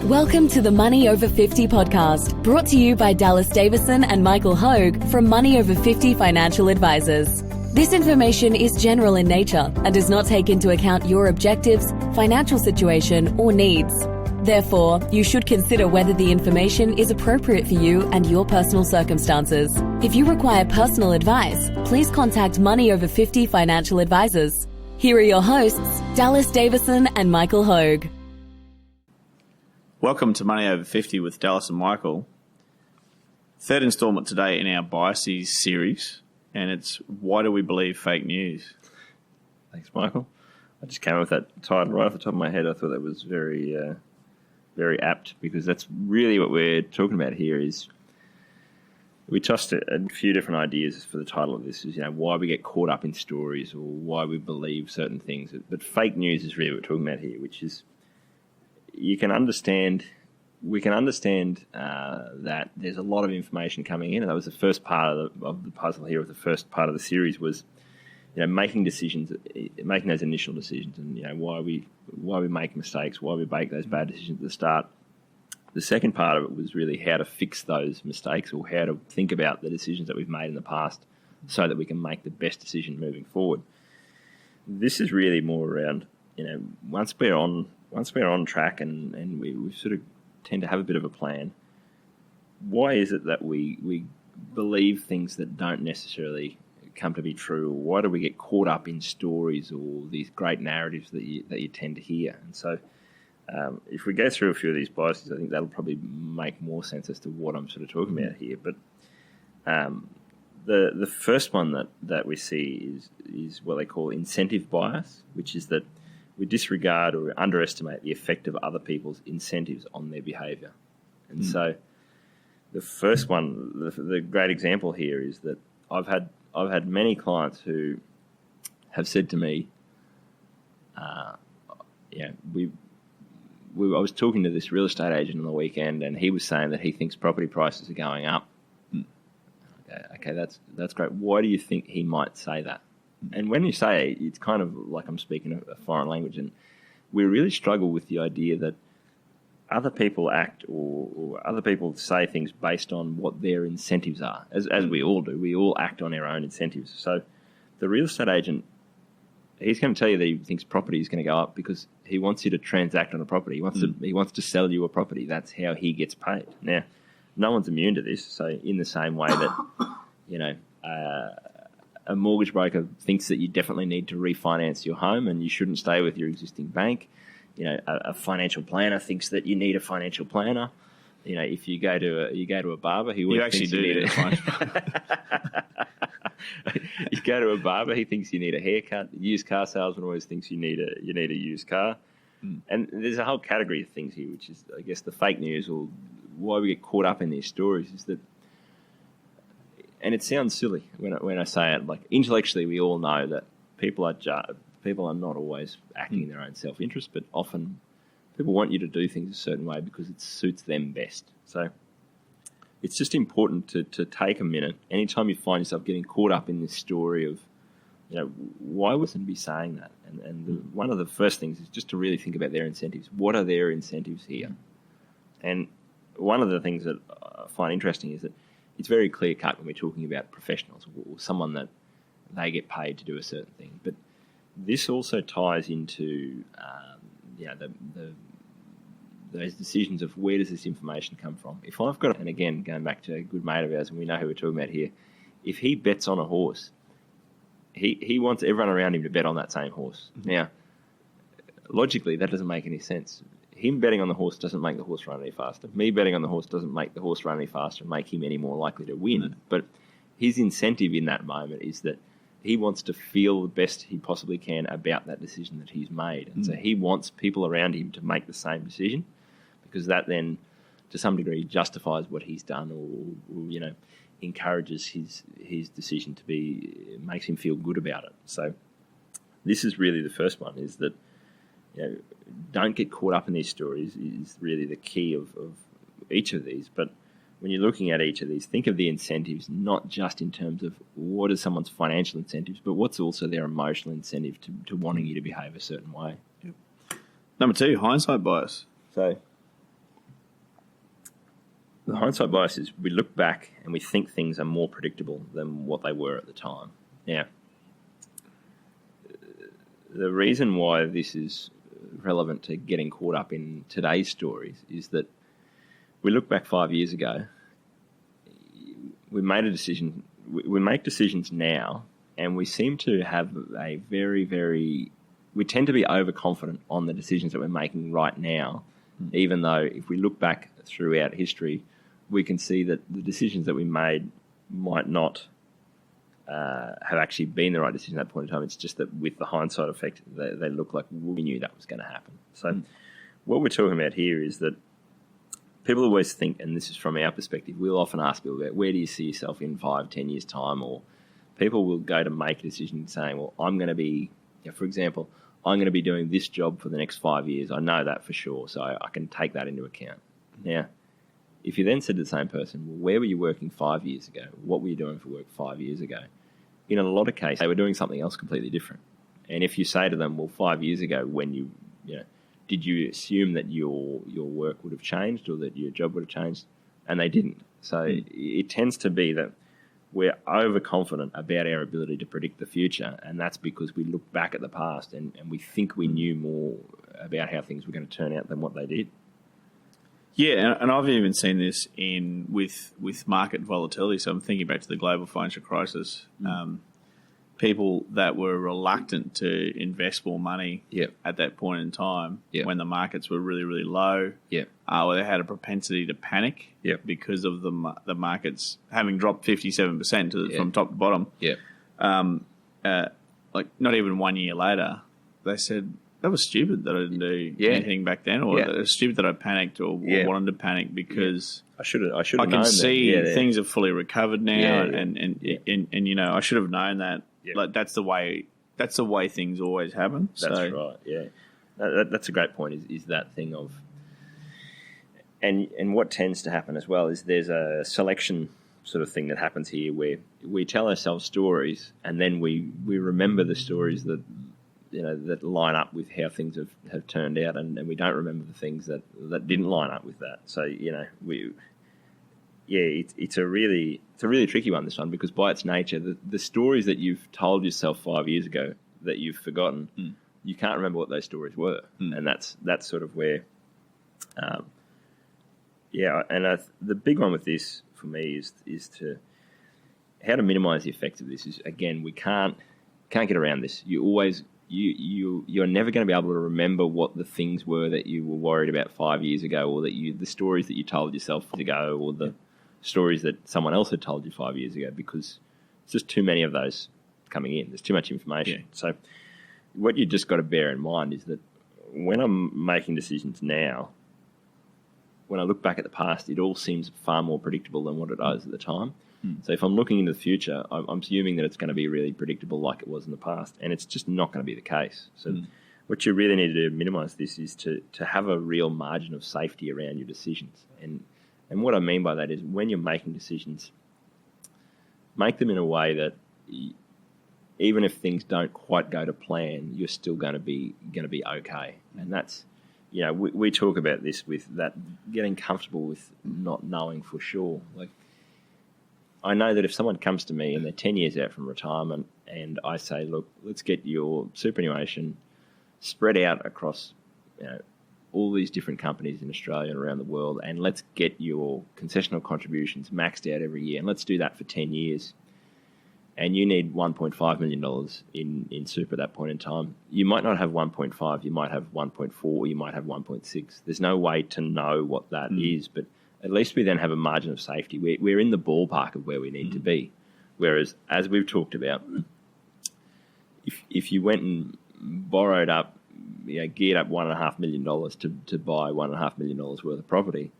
Welcome to the Money Over 50 podcast, brought to you by Dallas Davison and Michael Hogue from Money Over 50 Financial Advisors. This information is general in nature and does not take into account your objectives, financial situation, or needs. Therefore, you should consider whether the information is appropriate for you and your personal circumstances. If you require personal advice, please contact Money Over 50 Financial Advisors. Here are your hosts, Dallas Davison and Michael Hogue. Welcome to Money Over 50 with Dallas and Michael. Third installment today in our Biases series, and it's Why Do We Believe Fake News? Thanks, Michael. I just came up with that title right off the top of my head. I thought that was very apt, because that's really what we're talking about here. Is we touched a few different ideas for the title of this, is why we get caught up in stories or why we believe certain things. But fake news is really what we're talking about here, which is we can understand that there's a lot of information coming in, and that was the first part of the puzzle here. Of the first part of the series was making those initial decisions, and why we make mistakes, why we make those bad decisions at the start. The second part of it was really how to fix those mistakes, or how to think about the decisions that we've made in the past so that we can make the best decision moving forward. This is really more around, once we're on track and we sort of tend to have a bit of a plan, why is it that we believe things that don't necessarily come to be true? Or why do we get caught up in stories or these great narratives that you tend to hear? And so if we go through a few of these biases, I think that'll probably make more sense as to what I'm sort of talking about here. But the first one that we see is what they call incentive bias, which is that we disregard or underestimate the effect of other people's incentives on their behaviour. And so the first one, the great example here is that I've had many clients who have said to me, I was talking to this real estate agent on the weekend, and he was saying that he thinks property prices are going up. Okay, that's great. Why do you think he might say that? And when you say it, it's kind of like I'm speaking a foreign language, and we really struggle with the idea that other people act or other people say things based on what their incentives are, as we all do. We all act on our own incentives. So the real estate agent, he's going to tell you that he thinks property is going to go up because he wants you to transact on a property. He wants to sell you a property. That's how he gets paid. Now, no one's immune to this. So in the same way that, a mortgage broker thinks that you definitely need to refinance your home and you shouldn't stay with your existing bank. A financial planner thinks that you need a financial planner. If you go to a barber, he always thinks you need You go to a barber, he thinks you need a haircut. The used car salesman always thinks you need a used car. And there's a whole category of things here, which is, I guess, the fake news, or why we get caught up in these stories, is that. And it sounds silly when I say it. Like, intellectually, we all know that people are not always acting in their own self-interest, but often people want you to do things a certain way because it suits them best. So it's just important to take a minute anytime you find yourself getting caught up in this story of, why would someone be saying that? And one of the first things is just to really think about their incentives. What are their incentives here? And one of the things that I find interesting is that it's very clear-cut when we're talking about professionals or someone that they get paid to do a certain thing. But this also ties into those decisions of where does this information come from. If I've got, and again, going back to a good mate of ours, and we know who we're talking about here, if he bets on a horse, he wants everyone around him to bet on that same horse. Now, logically, that doesn't make any sense. Him betting on the horse doesn't make the horse run any faster. Me betting on the horse doesn't make the horse run any faster and make him any more likely to win. But his incentive in that moment is that he wants to feel the best he possibly can about that decision that he's made. And so he wants people around him to make the same decision, because that then, to some degree, justifies what he's done or encourages his decision to be, makes him feel good about it. So this is really the first one, is that don't get caught up in these stories is really the key of each of these. But when you're looking at each of these, think of the incentives, not just in terms of what is someone's financial incentives, but what's also their emotional incentive to wanting you to behave a certain way. Number 2, hindsight bias. So the hindsight bias is we look back and we think things are more predictable than what they were at the time. Now, the reason why this is relevant to getting caught up in today's stories is that we look back 5 years ago, we made a decision, we make decisions now, and we seem to have a we tend to be overconfident on the decisions that we're making right now, even though if we look back throughout history, we can see that the decisions that we made might not have actually been the right decision at that point in time. It's just that with the hindsight effect, they look like we knew that was going to happen. So what we're talking about here is that people always think, and this is from our perspective, we'll often ask people about where do you see yourself in 5-10 years' time, or people will go to make a decision saying, well, I'm going to be, for example, I'm going to be doing this job for the next 5 years. I know that for sure, so I can take that into account. Now, if you then said to the same person, well, where were you working 5 years ago? What were you doing for work 5 years ago? In a lot of cases, they were doing something else completely different. And if you say to them, well, 5 years ago, when did you assume that your work would have changed or that your job would have changed? And they didn't. So it tends to be that we're overconfident about our ability to predict the future, and that's because we look back at the past and we think we knew more about how things were going to turn out than what they did. Yeah, and I've even seen this with market volatility. So I'm thinking back to the global financial crisis. People that were reluctant to invest more money at that point in time when the markets were really, really low, or they had a propensity to panic because of the markets having dropped 57% from top to bottom. Like not even 1 year later, they said, that was stupid that I didn't do anything back then, or it was stupid that I panicked or wanted to panic because I should have. I can see things have fully recovered now, and I should have known that. Like that's the way things always happen. That's right. Yeah, that's a great point. Is that thing of, and what tends to happen as well is there's a selection sort of thing that happens here where we tell ourselves stories and then we remember the stories that that line up with how things have turned out, and we don't remember the things that didn't line up with that. So it's a really tricky one, this one, because by its nature, the stories that you've told yourself 5 years ago that you've forgotten, you can't remember what those stories were, and that's sort of where, the big one with this for me is to how to minimise the effects of this. Is again, we can't get around this. You always you're never going to be able to remember what the things were that you were worried about 5 years ago, or the stories that you told yourself ago, or the stories that someone else had told you 5 years ago, because it's just too many of those coming in. There's too much information. So what you just got to bear in mind is that when I'm making decisions now, when I look back at the past, it all seems far more predictable than what it was at the time. So if I'm looking into the future, I'm assuming that it's going to be really predictable like it was in the past, and it's just not going to be the case. So what you really need to do to minimise this is to have a real margin of safety around your decisions. And what I mean by that is when you're making decisions, make them in a way that even if things don't quite go to plan, you're still going to be okay. And that's, we talk about this with that getting comfortable with not knowing for sure. Like, I know that if someone comes to me and they're 10 years out from retirement and I say, look, let's get your superannuation spread out across all these different companies in Australia and around the world, and let's get your concessional contributions maxed out every year, and let's do that for 10 years. And you need $1.5 million in super at that point in time. You might not have 1.5, you might have 1.4, or you might have 1.6. There's no way to know what that is, but at least we then have a margin of safety. We're in the ballpark of where we need to be. Whereas, as we've talked about, if you went and borrowed up, geared up $1.5 million to buy $1.5 million worth of property,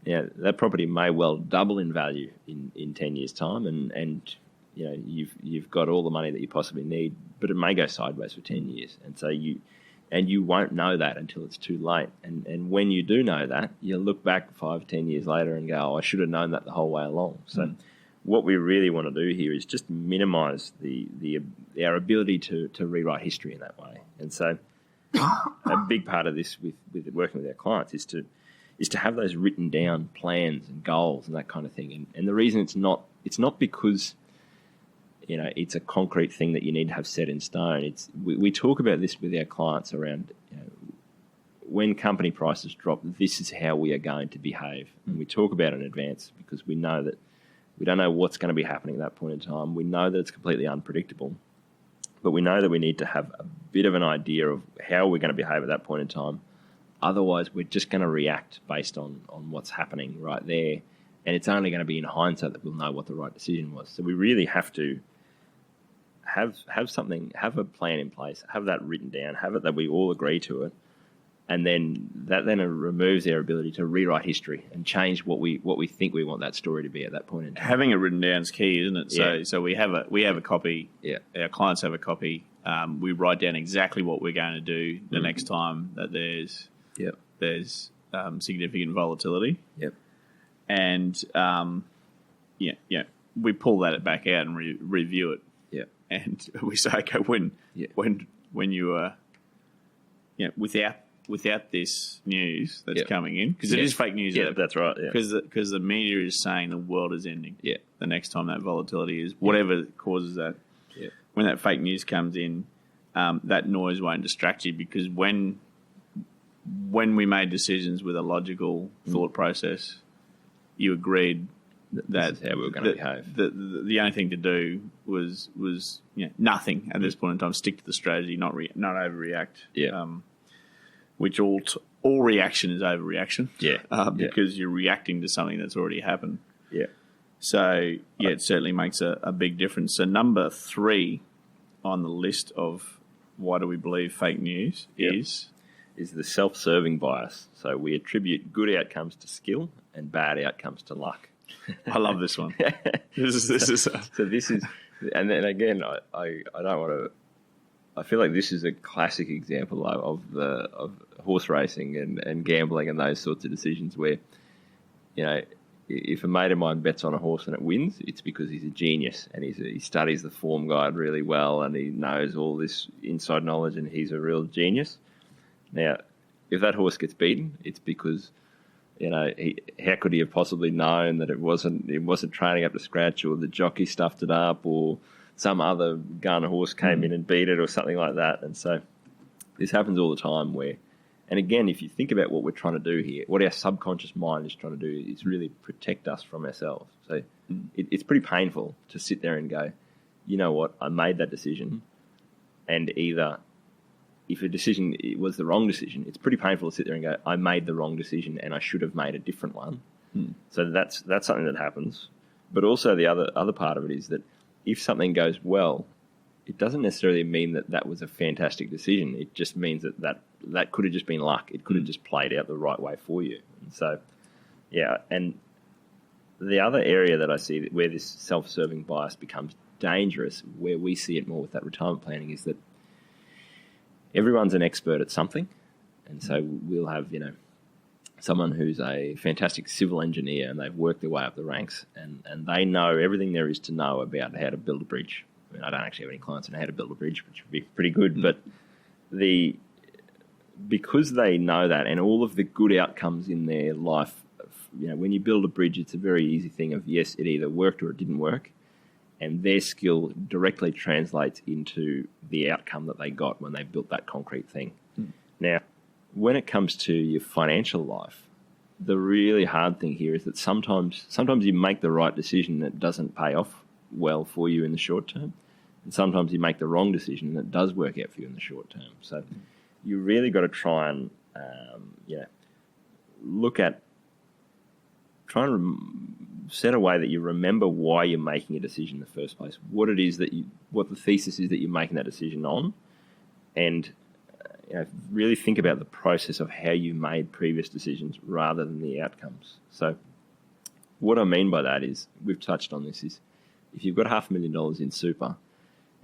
that property may well double in value in 10 years' time, and you've got all the money that you possibly need, but it may go sideways for 10 years, and so you won't know that until it's too late. And when you do know that, you look back 5-10 years later and go, oh, I should have known that the whole way along. So what we really want to do here is just minimise our ability to rewrite history in that way. And so a big part of this with working with our clients is to, is to have those written down plans and goals and that kind of thing. And the reason it's not because, it's a concrete thing that you need to have set in stone. We talk about this with our clients around, when company prices drop, this is how we are going to behave. And we talk about it in advance because we know that we don't know what's going to be happening at that point in time. We know that it's completely unpredictable, but we know that we need to have a bit of an idea of how we're going to behave at that point in time. Otherwise, we're just going to react based on what's happening right there. And it's only going to be in hindsight that we'll know what the right decision was. So we really have to have a plan in place, have that written down, have it that we all agree to it. And then that removes our ability to rewrite history and change what we think we want that story to be at that point in time. Having it written down is key, isn't it? So we have a copy. Yeah. Our clients have a copy. We write down exactly what we're going to do the next time that there's significant volatility. Yep. And we pull that back out and review it. Yep. And we say, okay, when you are, without this news that's coming in, because it is fake news. Yeah, that's right. Because the media is saying the world is ending. Yeah. The next time that volatility is, whatever causes that. Yeah. When that fake news comes in, that noise won't distract you, because when we made decisions with a logical thought process, you agreed that this is how we were going to behave. The only thing to do was nothing at this point in time. Stick to the strategy, not overreact. Yeah. Which all reaction is overreaction. Yeah. Because you're reacting to something that's already happened. Yeah. So it certainly makes a big difference. So number 3 on the list of why do we believe fake news is the self-serving bias. So we attribute good outcomes to skill and bad outcomes to luck. I love this one. This is So this is, and then again, I don't want to. I feel like this is a classic example of horse racing and gambling and those sorts of decisions where, if a mate of mine bets on a horse and it wins, it's because he's a genius and he studies the form guide really well and he knows all this inside knowledge and he's a real genius. Now, if that horse gets beaten, it's because, how could he have possibly known that it wasn't training up to scratch, or the jockey stuffed it up, or some other gun horse came in and beat it, or something like that. And so this happens all the time where, and again, if you think about what we're trying to do here, what our subconscious mind is trying to do is really protect us from ourselves. So it's pretty painful to sit there and go, you know what, I made that decision, and either if a decision was the wrong decision, it's pretty painful to sit there and go, I made the wrong decision and I should have made a different one. So that's something that happens. But also the other part of it is that if something goes well, it doesn't necessarily mean that was a fantastic decision. It just means that could have just been luck. It could have just played out the right way for you. And so, and the other area that I see where this self-serving bias becomes dangerous, where we see it more with that retirement planning, is that everyone's an expert at something. And so we'll have, someone who's a fantastic civil engineer and they've worked their way up the ranks and they know everything there is to know about how to build a bridge. I mean, I don't actually have any clients on how to build a bridge, which would be pretty good, but because they know that and all of the good outcomes in their life, when you build a bridge, it's a very easy thing of, yes, it either worked or it didn't work. And their skill directly translates into the outcome that they got when they built that concrete thing. Now, when it comes to your financial life, the really hard thing here is that sometimes you make the right decision that doesn't pay off well for you in the short term. And sometimes you make the wrong decision that does work out for you in the short term. So you really got to try and, set a way that you remember why you're making a decision in the first place, what the thesis is that you're making that decision on, and really think about the process of how you made previous decisions rather than the outcomes. So what I mean by that is, we've touched on this, is if you've got $500,000 in super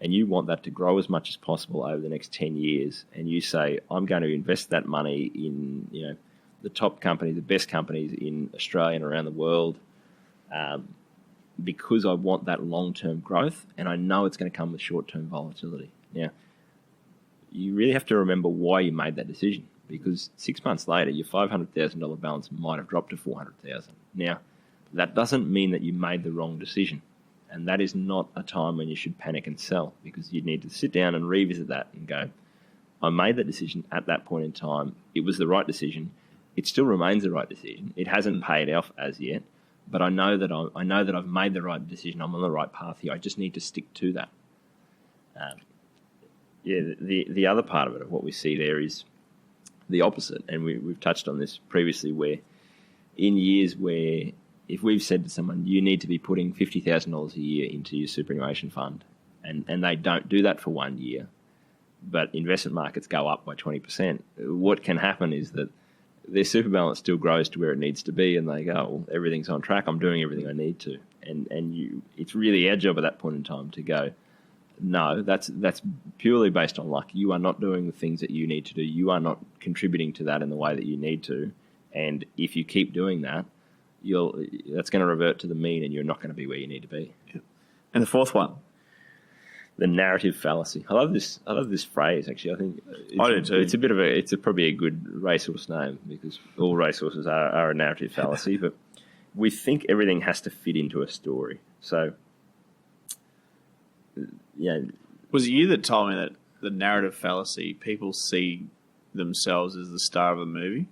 and you want that to grow as much as possible over the next 10 years, and you say, I'm going to invest that money in the top companies, the best companies in Australia and around the world, because I want that long-term growth and I know it's going to come with short-term volatility. Now, you really have to remember why you made that decision. because 6 months later, your $500,000 balance might have dropped to $400,000. Now, that doesn't mean that you made the wrong decision. And that is not a time when you should panic and sell, because you need to sit down and revisit that and go, I made that decision at that point in time. It was the right decision. It still remains the right decision. It hasn't paid off as yet, but I know that I've made the right decision. I'm on the right path here. I just need to stick to that. The other part of it, of what we see there, is the opposite, and we've touched on this previously, where in years where if we've said to someone, you need to be putting $50,000 a year into your superannuation fund, and they don't do that for 1 year, but investment markets go up by 20%, what can happen is that their super balance still grows to where it needs to be, and they go, well, everything's on track, I'm doing everything I need to. And it's really our job at that point in time to go, no, that's purely based on luck. You are not doing the things that you need to do. You are not contributing to that in the way that you need to. And if you keep doing that, that's going to revert to the mean, and you're not going to be where you need to be. Yeah. And the fourth one, the narrative fallacy. I love this phrase. Actually, I think I do too. It's probably a good racehorse name, because all racehorses are a narrative fallacy. But we think everything has to fit into a story. So, yeah. Was it you that told me that the narrative fallacy, people see themselves as the star of the movie?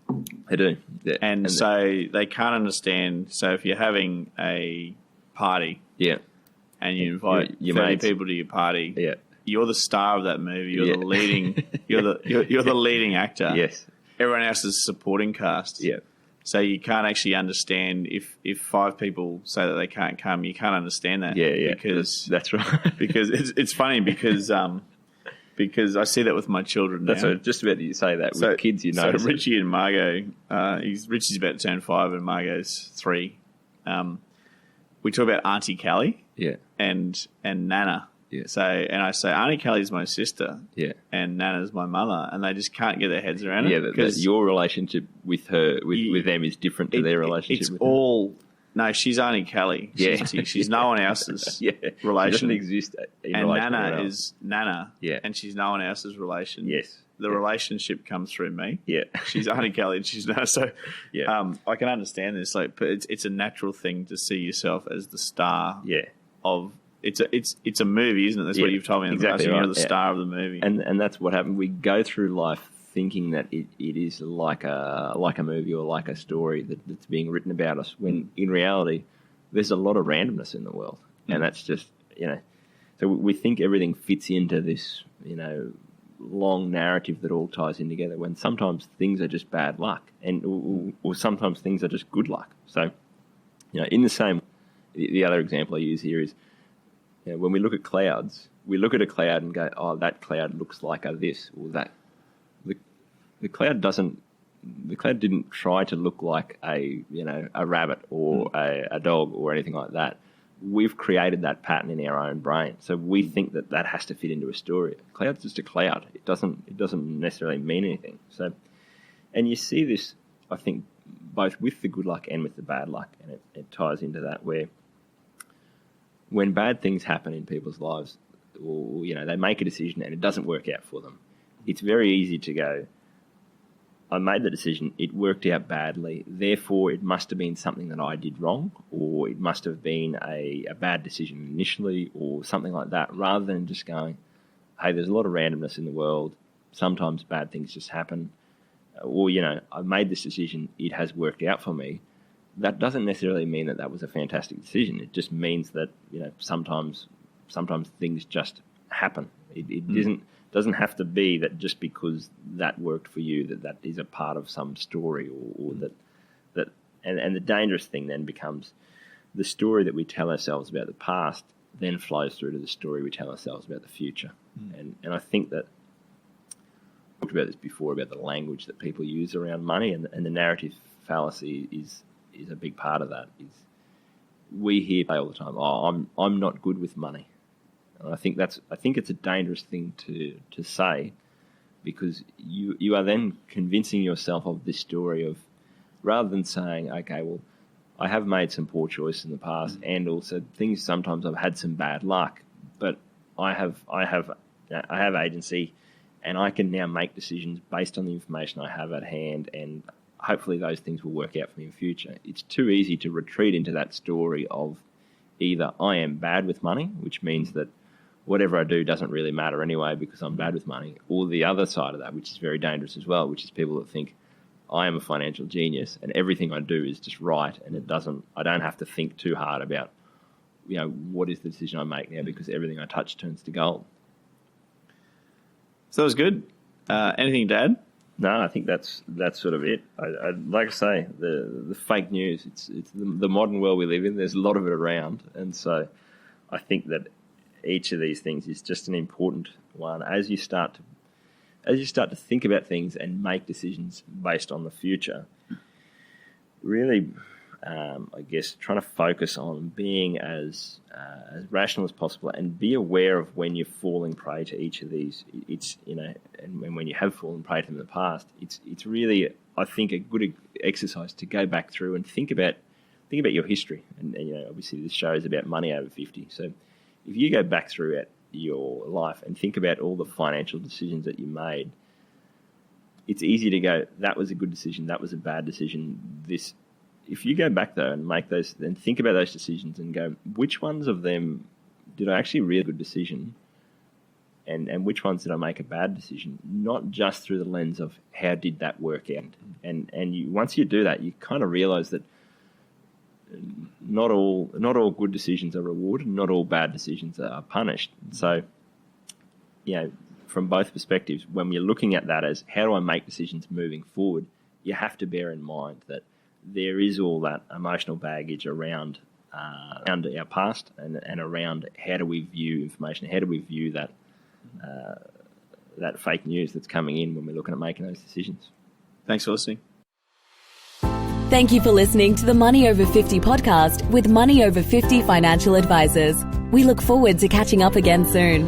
They do. Yeah. And so they can't understand. So if you're having a party, yeah, and you invite your 30 mates. people to your party, Yeah, you're the star of that movie. You're Yeah. the leading. You're the leading actor. yes, Everyone else is supporting cast. yeah, So you can't actually understand if 5 people say that they can't come. You can't understand that. yeah. Because that's right. because it's funny because I see that with my children now. That's what, just about to say that with kids, you know. So Richie and Margot, Richie's about to turn 5 and Margot's 3. We talk about Auntie Callie Yeah, and Nana. Yeah. So I say Auntie Callie's my sister. yeah. And Nana's my mother, and they just can't get their heads around it. Yeah, that your relationship with her, with them, is different to their relationship it's with all. No, she's Auntie Callie. Yeah. She's no one else's yeah. relation. She doesn't exist in And relation to Nana anyone else. is Nana. Yeah. And she's no one else's relation. Yes. The Yeah. relationship comes through me. Yeah. She's Auntie Callie and she's Nana. So Yeah. I can understand this. Like, but it's a natural thing to see yourself as the star Yeah. of. It's a movie, isn't it? That's what Yeah, you've told me. exactly You're right, the yeah. star of the movie. And that's what happened. We go through life thinking that it is like a movie or like a story that's being written about us, when in reality there's a lot of randomness in the world. And that's just, so we think everything fits into this, long narrative that all ties in together, when sometimes things are just bad luck, or sometimes things are just good luck. So, in the same, the other example I use here is, when we look at clouds, we look at a cloud and go, oh, that cloud looks like a this or that. The cloud doesn't. The cloud didn't try to look like a rabbit or a dog or anything like that. We've created that pattern in our own brain, so we think that has to fit into a story. A cloud's just a cloud. It doesn't necessarily mean anything. So, and you see this, I think, both with the good luck and with the bad luck, and it ties into that, where when bad things happen in people's lives, or they make a decision and it doesn't work out for them, it's very easy to go, I made the decision, it worked out badly, therefore it must have been something that I did wrong, or it must have been a bad decision initially, or something like that, rather than just going, hey, there's a lot of randomness in the world, sometimes bad things just happen, or, I made this decision, it has worked out for me. That doesn't necessarily mean that was a fantastic decision. It just means that, sometimes things just happen. It doesn't have to be that just because that worked for you that is a part of some story, or that and the dangerous thing then becomes the story that we tell ourselves about the past then flows through to the story we tell ourselves about the future. And I think that I talked about this before, about the language that people use around money, and the narrative fallacy is a big part of that. Is we hear all the time, oh, I'm not good with money. And I think it's a dangerous thing to say, because you are then convincing yourself of this story of, rather than saying, okay, well, I have made some poor choices in the past, and also things, sometimes I've had some bad luck, but I have agency, and I can now make decisions based on the information I have at hand, and hopefully those things will work out for me in the future. It's too easy to retreat into that story of either I am bad with money, which means that whatever I do doesn't really matter anyway because I'm bad with money, or the other side of that, which is very dangerous as well, which is people that think I am a financial genius and everything I do is just right, and I don't have to think too hard about, what is the decision I make now because everything I touch turns to gold. So that was good. Anything to add? No, I think that's sort of it. I'd like to say the fake news. It's the modern world we live in. There's a lot of it around, and so I think that each of these things is just an important one as you start to think about things and make decisions based on the future. Really, I guess trying to focus on being as rational as possible and be aware of when you're falling prey to each of these. It's and when you have fallen prey to them in the past, it's really, I think, a good exercise to go back through and think about your history. And obviously this show is about money over 50. So if you go back through at your life and think about all the financial decisions that you made, it's easy to go, that was a good decision, that was a bad decision. If you go back though and make those, then think about those decisions and go, which ones of them did I actually really good decision, and which ones did I make a bad decision? Not just through the lens of how did that work out. And once you do that, you kind of realise that not all good decisions are rewarded, not all bad decisions are punished. So, from both perspectives, when you're looking at that as how do I make decisions moving forward, you have to bear in mind that there is all that emotional baggage around our past and around how do we view information, how do we view that fake news that's coming in when we're looking at making those decisions. Thanks for listening. Thank you for listening to the Money Over 50 podcast with Money Over 50 financial advisors. We look forward to catching up again soon.